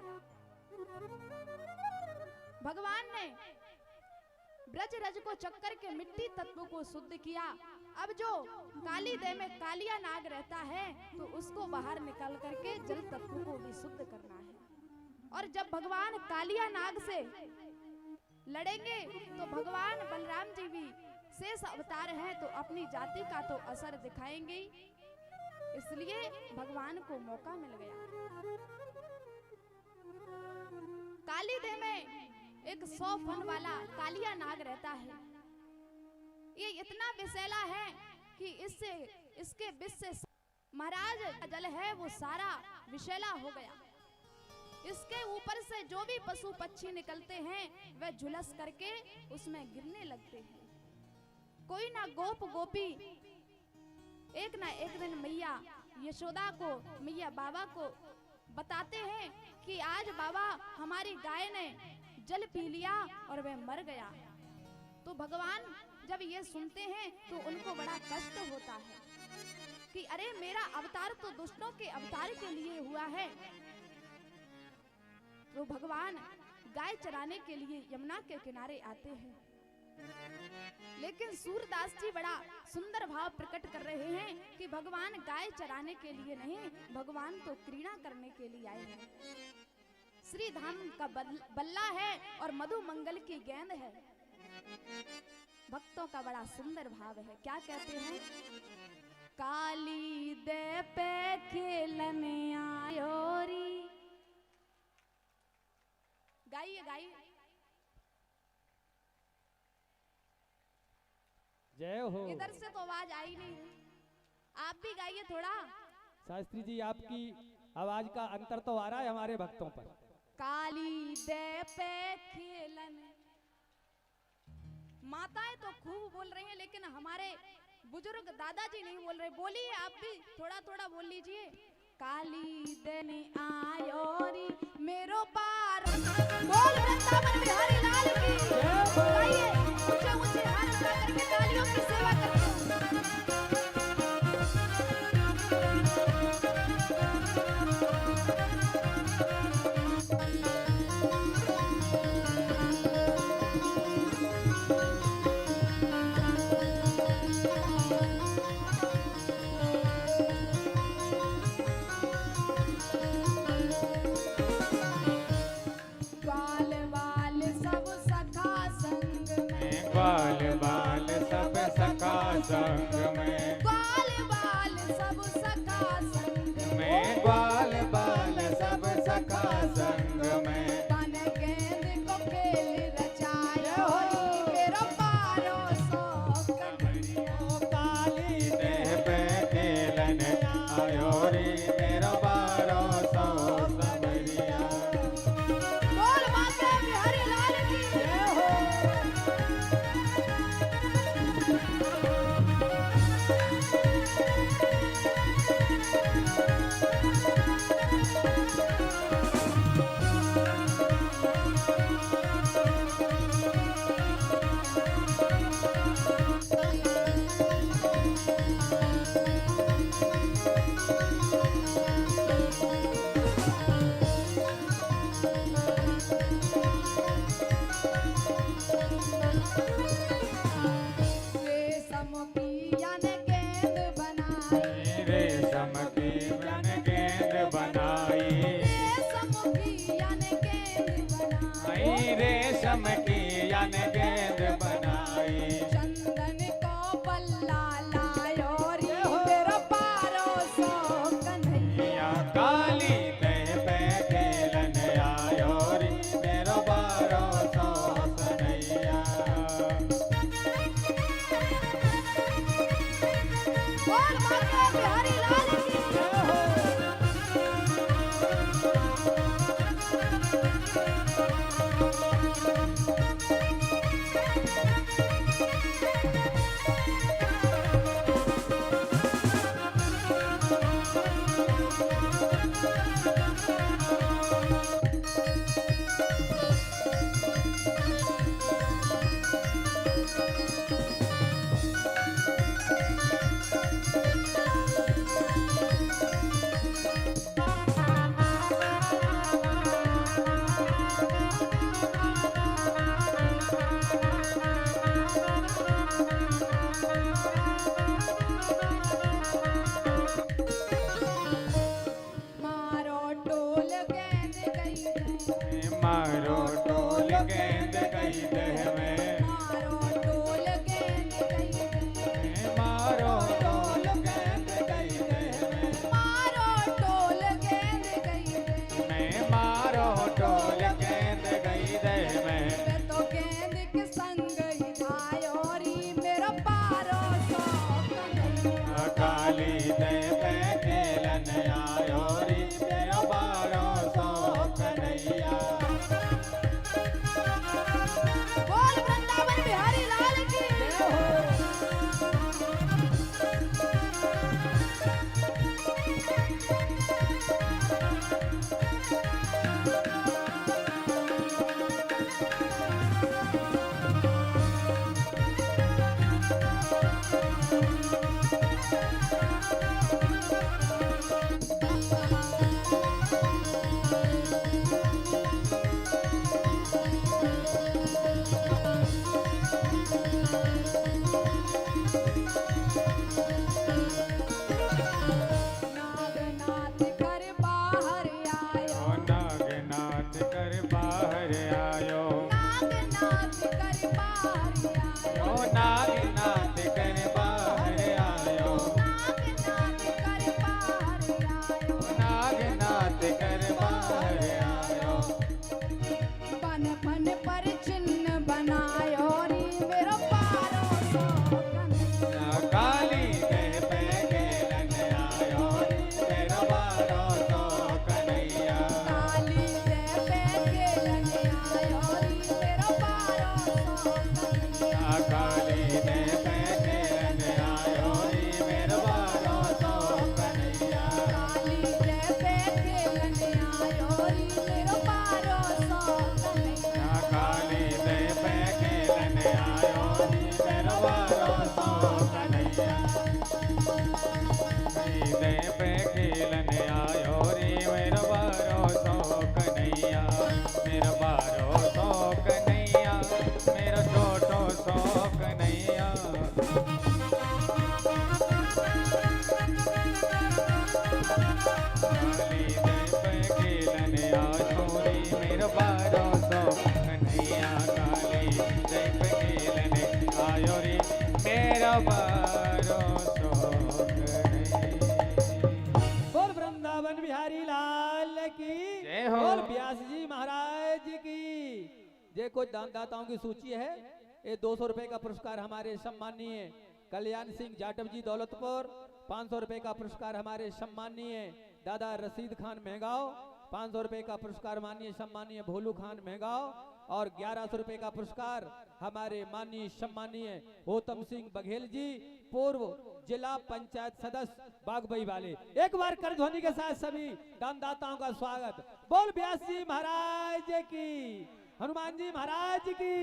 भगवान ने ब्रज रज को चक्कर के मिट्टी तत्व को शुद्ध किया। अब जो काली देह में कालिया नाग रहता है तो उसको बाहर निकाल करके जल तत्व को भी शुद्ध करना है। और जब भगवान कालिया नाग से लड़ेंगे तो भगवान बलराम जी भी शेष अवतार है तो अपनी जाति का तो असर दिखाएंगे, इसलिए भगवान को मौका मिल गया। काली देह में एक 100 फन वाला कालिया नाग रहता है। ये इतना विषैला है कि इससे इसके विष से महाराज जल है वो सारा विषैला हो गया। इसके ऊपर से जो भी पशु पक्षी निकलते हैं वे झुलस करके उसमें गिरने लगते हैं। कोई ना गोप गोपी एक ना एक दिन मैया यशोदा को, मैया बाबा को बताते हैं कि आज बाबा हमारी गाय ने जल पी लिया और वह मर गया। तो भगवान जब ये सुनते हैं तो उनको बड़ा कष्ट होता है कि अरे मेरा अवतार तो दुष्टों के अवतार के लिए हुआ है। तो भगवान गाय चराने के लिए यमुना के किनारे आते हैं, लेकिन सूरदास जी बड़ा सुंदर भाव प्रकट कर रहे हैं कि भगवान गाय चराने के लिए नहीं, भगवान तो क्रीड़ा करने के लिए आए हैं। श्री धाम का बल्ला है और मधु मंगल की गेंद है। भक्तों का बड़ा सुंदर भाव है। क्या कहते हैं? काली दे पे खेलने आयोरी। गाइए गाइए। जय हो। इधर से तो आवाज आई नहीं, आप भी गाइए थोड़ा। शास्त्री जी आपकी आवाज का अंतर तो आ रहा है हमारे भक्तों पर। काली दे पे खेलन। माताएं तो खूब बोल रही हैं लेकिन हमारे बुजुर्ग दादाजी नहीं बोल रहे। बोलिए आप भी थोड़ा थोड़ा बोल लीजिए। काली देने आयोरी मेरो पार बोल वृंदावन बिहारी लाल की। गाइए ऊंचे ऊंचे हाथ उठा करके तालियों की सेवा करते ग्वाल बाल सब सखा संग में, ग्वाल बाल सब सखा संग में ग्वाल बाल सब सखा संग में, बन गेंद को खेल रचाया मेरा 1200 कन्हैया। काली देह पे खेलन आयो रे मेरा 1200 समरिया। बोल माता बिहारी लाल की जय हो। रेशम की यान गेंद बनाई, रेशम की बन गेंद बनाई, रेशम की यान गेंद बनाई, आई रेशम की यान गेंद बनाई, चंदन को बल्ला लायो रे मेरा 1200 कन्हैया। या काली देह पे खेलन आयो रे मेरा 1200 कन्हैया। बोल माता बिहारी लाल की जय हो। मारो टोल गेंद गई है, मारो टोल गेंद गई देह में, मारो टोल गेंद गई है, मारो टोल गेंद गई देह में, मारो टोल गेंद गई है। मैं मारो टोल गेंद गई देह में, मैं तो गेंद के संग ही धायो री मेरा 1200 कन्हैया। काली देह पे खेलन आयो रे मेरा 1200 कन्हैया। बोल वृंदावन बिहारी लाल की जय हो। नागनाथ कर बाहर आयो, ओ नागनाथ कर बाहर आयो, नागनाथ कर बाहर आयो, ओ नागनाथ कर बाहर आयो, नागनाथ कर बाहर आयो। नागनाथ कर बाहर आयो। बन बन पर चिन्ह बनायो रे मेरा 1200 कन्हैया। काली देह पे खेलन आयो रे मेरा 1200 कन्हैया। काली जय पे खेलन आयो रे मेरा 1200 कन्हैया। काली देह पे खेलन आयो रे मेरा 1200 कन्हैया। काली जय पे खेलन आयो रे मेरा 1200 कन्हैया। काली देह पे खेलन आयो रे मेरा 1200 कन्हैया। काली देह पे खेलन आयो रे मेरा 1200 कन्हैया। मेरा 1200 कन्हैया, मेरा छोटो सो कन्हैया। काली देह पे खेलन आयो रे मेरा 1200 कन्हैया। काली देह पे खेलन महाराज की। ये कुछ दानदाताओं की सूची है। ये 200 रुपए का पुरस्कार हमारे सम्मानीय कल्याण सिंह जाटव जी दौलतपुर। 500 रुपए का पुरस्कार हमारे सम्मानीय दादा रशीद खान महगांव। 500 रुपए का पुरस्कार माननीय सम्मानीय भोलू खान महगांव। और 1100 रुपए का पुरस्कार हमारे माननीय सम्मानीय गौतम सिंह बघेल जी, पूर्व जिला पंचायत सदस्य बागबई वाले। एक बार कर ध्वनि के साथ सभी दानदाताओं का स्वागत। बोल व्यास जी महाराज की, हनुमान जी महाराज की,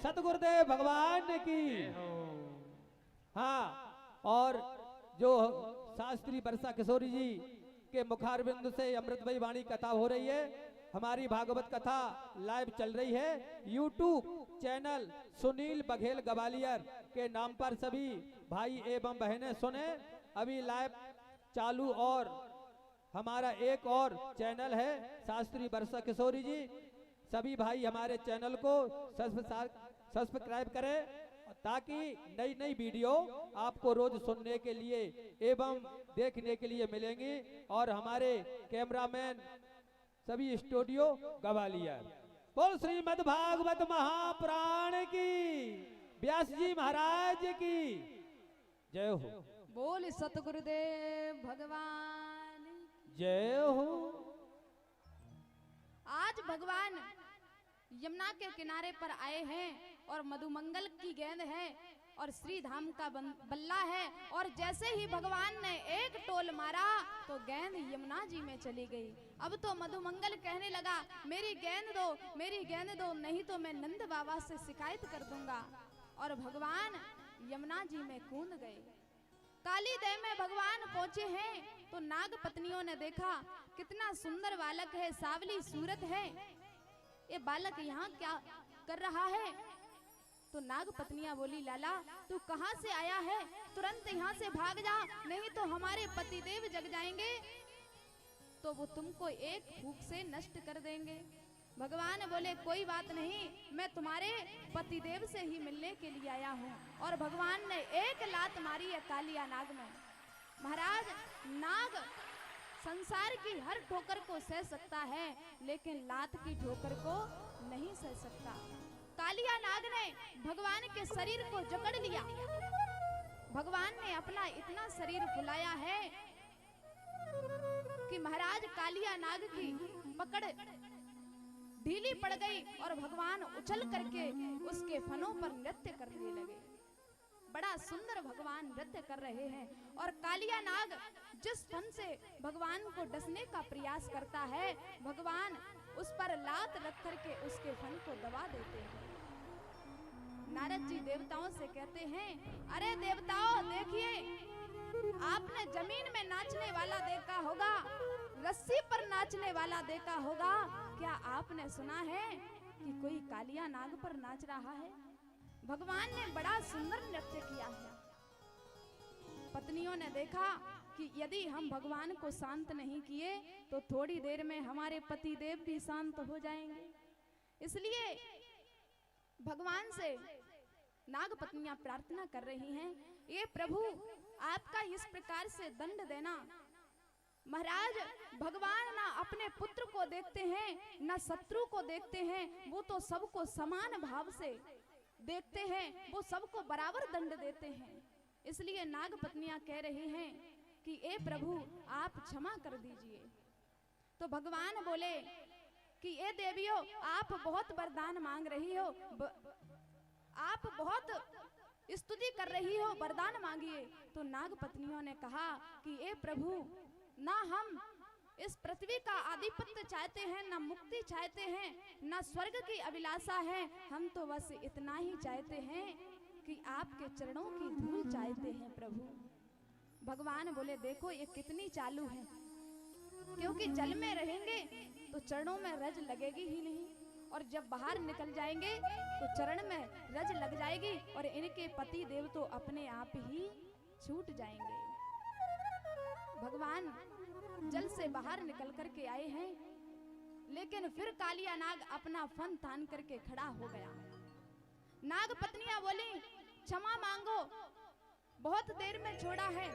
सतगुरुदेव भगवान की। हाँ, और जो शास्त्री वर्षा किशोरी जी के मुखारबिंद से अमृतमयी वाणी कथा हो रही है। हमारी भागवत कथा लाइव चल रही है यूट्यूब चैनल सुनील बघेल ग्वालियर के नाम पर। सभी भाई एवं बहनें सुने, अभी लाइव चालू। और हमारा एक और चैनल है शास्त्री वर्षा किशोरी जी। सभी भाई हमारे चैनल को सब्सक्राइब करें ताकि नई नई वीडियो आपको रोज सुनने के लिए एवं देखने के लिए मिलेंगी। और हमारे कैमरामैन सभी स्टूडियो ग्वालियर। बोल श्रीमद् भागवत महापुराण की, व्यास जी महाराज की जय हो। बोल सतगुरुदेव भगवान जय हो। आज भगवान यमुना के किनारे पर आए हैं और मधुमंगल की गेंद है और श्री धाम का बल्ला है। और जैसे ही भगवान ने एक टोल मारा तो गेंद यमुना जी में चली गई। अब तो मधुमंगल कहने लगा, मेरी गेंद दो, मेरी गेंद दो, नहीं तो मैं नंद बाबा से शिकायत कर दूंगा। और भगवान यमुना जी में कूद गए। काली देव में भगवान पहुंचे हैं तो नाग पत्नियों ने देखा कितना सुंदर बालक है, सावली सूरत है, ये बालक यहाँ क्या कर रहा है। तो नाग पत्नियां बोली, लाला तू कहाँ से आया है, तुरंत यहाँ से भाग जा, नहीं तो हमारे पतिदेव जग जाएंगे तो वो तुमको एक फूंक से नष्ट कर देंगे। भगवान बोले, कोई बात नहीं, मैं तुम्हारे पतिदेव से ही मिलने के लिए आया हूँ। और भगवान ने एक लात मारी है कालिया नाग में। महाराज, नाग संसार की हर ठोकर को सह सकता है लेकिन लात की ठोकर को नहीं सह सकता। कालिया नाग ने भगवान के शरीर को जकड़ लिया। भगवान ने अपना इतना शरीर फुलाया है कि महाराज कालिया नाग की पकड़ ढीली पड़ गई और भगवान उछल करके उसके फनों पर नृत्य करने लगे। बड़ा सुंदर भगवान नृत्य कर रहे हैं और कालिया नाग जिस फन से भगवान को डसने का प्रयास करता है, भगवान उस पर लात रख करके उसके फन को दबा देते हैं। नारद जी देवताओं से कहते हैं, अरे देवताओं देखिए, आपने जमीन में नाचने वाला देखा होगा, रस्सी पर नाचने वाला देखा होगा, क्या आपने सुना है कि कोई कालिया नाग पर नाच रहा है? भगवान ने बड़ा सुंदर नृत्य किया है। पत्नियों ने देखा कि यदि हम भगवान को शांत नहीं किए तो थोड़ी देर में हमारे पति देव भी शांत हो जाएंगे। इसलिए भगवान से नाग पत्नियां प्रार्थना कर रही हैं, ये प्रभु आपका इस प्रकार से दंड देना। महाराज, भगवान ना अपने पुत्र को देखते हैं ना शत्रु को देखते हैं, वो तो सबको समान भाव से देखते हैं, वो सबको बराबर दंड देते हैं। इसलिए नाग पत्नियां कह रही हैं कि ए प्रभु आप क्षमा कर दीजिए। तो भगवान बोले कि ए देवियों, आप बहुत वरदान मांग रही हो, आप बहुत स्तुति कर रही हो, वरदान मांगिए। तो नाग पत्नियों ने कहा कि ए प्रभु, ना हम इस पृथ्वी का आधिपत्य चाहते हैं, ना मुक्ति चाहते हैं, ना स्वर्ग की अभिलाषा है, हम तो बस इतना ही चाहते हैं कि आपके चरणों की धूल चाहते हैं प्रभु। भगवान बोले, देखो ये कितनी चालू है, क्योंकि जल में रहेंगे तो चरणों में रज लगेगी ही नहीं, और जब बाहर निकल जाएंगे तो चरण में रज लग जाएगी और इनके पति देव तो अपने आप ही छूट जाएंगे। भगवान जल से बाहर निकल करके आए हैं, लेकिन फिर कालिया नाग अपना फन तान करके खड़ा हो गया। नाग पत्नियां बोली, क्षमा मांगो, बहुत देर में छोड़ा है,